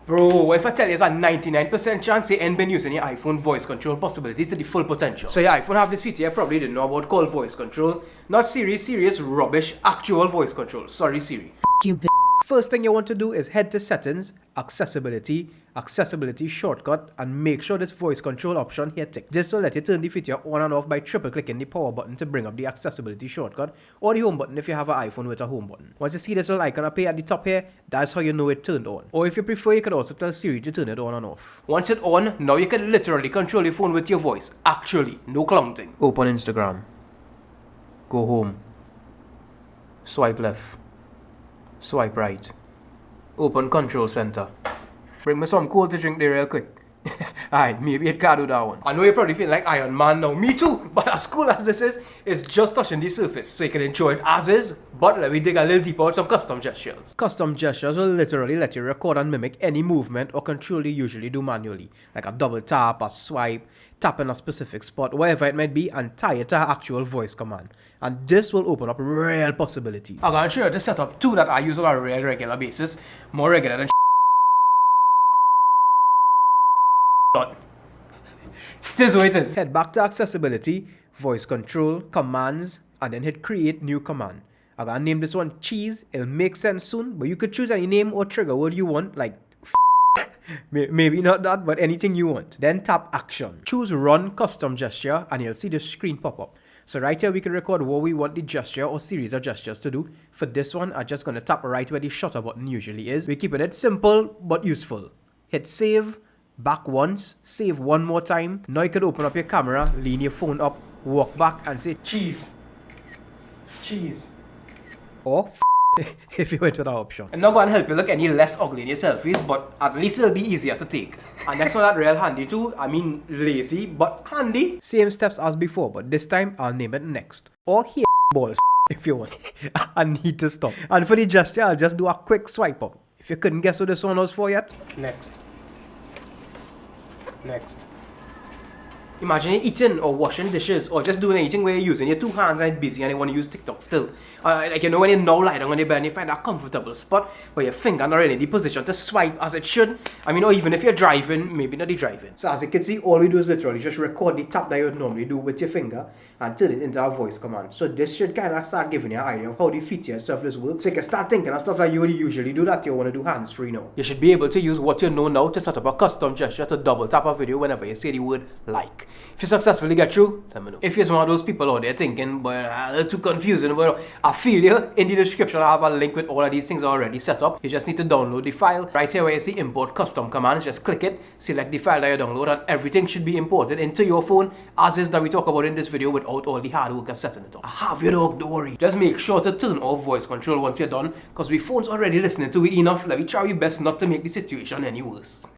Bro, if I tell you it's a 99% chance you ain't been using your iPhone voice control possibilities to the full potential. So your iPhone have this feature you probably didn't know about called voice control. Not Siri, serious rubbish, actual voice control. Sorry Siri. You bitch. First thing you want to do is head to settings, accessibility shortcut, and make sure this voice control option here tick. This will let you turn the feature on and off by triple clicking the power button to bring up the accessibility shortcut, or the home button if you have an iPhone with a home button. Once you see this little icon appear at the top here, that's how you know it turned on. Or if you prefer, you could also tell Siri to turn it on and off. Once it's on, now you can literally control your phone with your voice. Actually, no clowning. Open Instagram. Go home. Swipe left. Swipe right. Open control center. Bring me some cold to drink there real quick. Alright, maybe it can't do that one. I know you probably feel like Iron Man now. Me too. But as cool as this is, it's just touching the surface. So you can enjoy it as is. But let me dig a little deeper with some custom gestures. Custom gestures will literally let you record and mimic any movement or control you usually do manually. Like a double tap, a swipe, tap in a specific spot, wherever it might be, and tie it to an actual voice command. And this will open up real possibilities. I'm going to show you to set up two that I use on a real regular basis. More regular than This is what it is. Head back to accessibility, voice control, commands, and then hit create new command. I'm gonna name this one cheese. It'll make sense soon, but you could choose any name or trigger word you want, like maybe not that, but anything you want. Then tap action. Choose run custom gesture and you'll see the screen pop up. So right here we can record what we want the gesture or series of gestures to do. For this one, I'm just gonna tap right where the shutter button usually is. We're keeping it simple but useful. Hit save. Back once, save one more time. Now you can open up your camera, lean your phone up, walk back and say cheese. Cheese. Or if you went with that option. I'm not going to help you look any less ugly in your selfies, but at least it'll be easier to take. And next one that real handy too. I mean lazy, but handy. Same steps as before, but this time I'll name it next. Or here balls if you want. I need to stop. And for the gesture, I'll just do a quick swipe up. If you couldn't guess what this one was for yet, next. Next. Imagine you're eating or washing dishes or just doing anything where you're using your two hands and you're busy and you want to use TikTok still. Like you know when you now lie down on your bed and you find a comfortable spot where your finger not really in the position to swipe as it should. I mean, or even if you're driving, maybe not the driving. So as you can see, all we do is literally just record the tap that you would normally do with your finger and turn it into a voice command. So this should kind of start giving you an idea of how the feature itself this works. So you can start thinking of stuff that you would usually do that you want to do hands-free now. You should be able to use what you know now to set up a custom gesture to double tap a video whenever you say the word like. If you successfully get through, let me know. If you're one of those people out there thinking, but a little too confusing, but I feel you, in the description I have a link with all of these things already set up. You just need to download the file. Right here where you see import custom commands, just click it, select the file that you download, and everything should be imported into your phone as is that we talk about in this video without all the hard work of setting it up. I have you dog, don't worry. Just make sure to turn off voice control once you're done, because we phone's already listening to it enough. Let me try your best not to make the situation any worse.